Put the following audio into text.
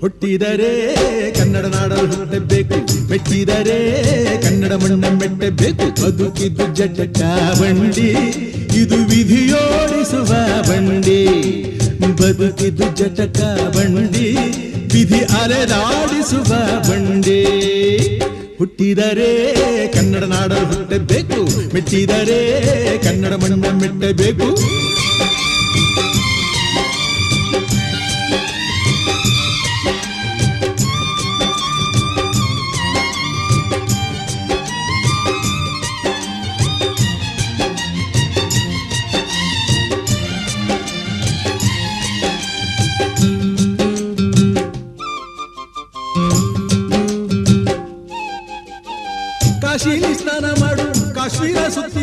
ಹುಟ್ಟಿದರೆ ಕನ್ನಡ ನಾಡಲು ಹುಟ್ಟಬೇಕು, ಮೆಟ್ಟಿದರೆ ಕನ್ನಡ ಮಣ್ಣ ಮೆಟ್ಟಬೇಕು. ಬದುಕಿದ್ದು ಜಟಕ ಬಂಡಿ, ಇದು ವಿಧಿಯೋಡಿಸುವ ಬಂಡಿ. ಬದುಕಿದ್ದು ಜಟಕ ಬಂಡಿ, ವಿಧಿ ಅಲೆದಾಡಿಸುವ ಬಂಡಿ. ಹುಟ್ಟಿದರೆ ಕನ್ನಡ ನಾಡಲು ಹುಟ್ಟಬೇಕು, ಮೆಟ್ಟಿದರೆ ಕನ್ನಡ ಮಣ್ಣ ಮೆಟ್ಟಬೇಕು. ಕಾಶಿ ಸ್ನಾನ ಮಾಡು, ಕಾಶ್ಮೀರ ಸುತ್ತಿ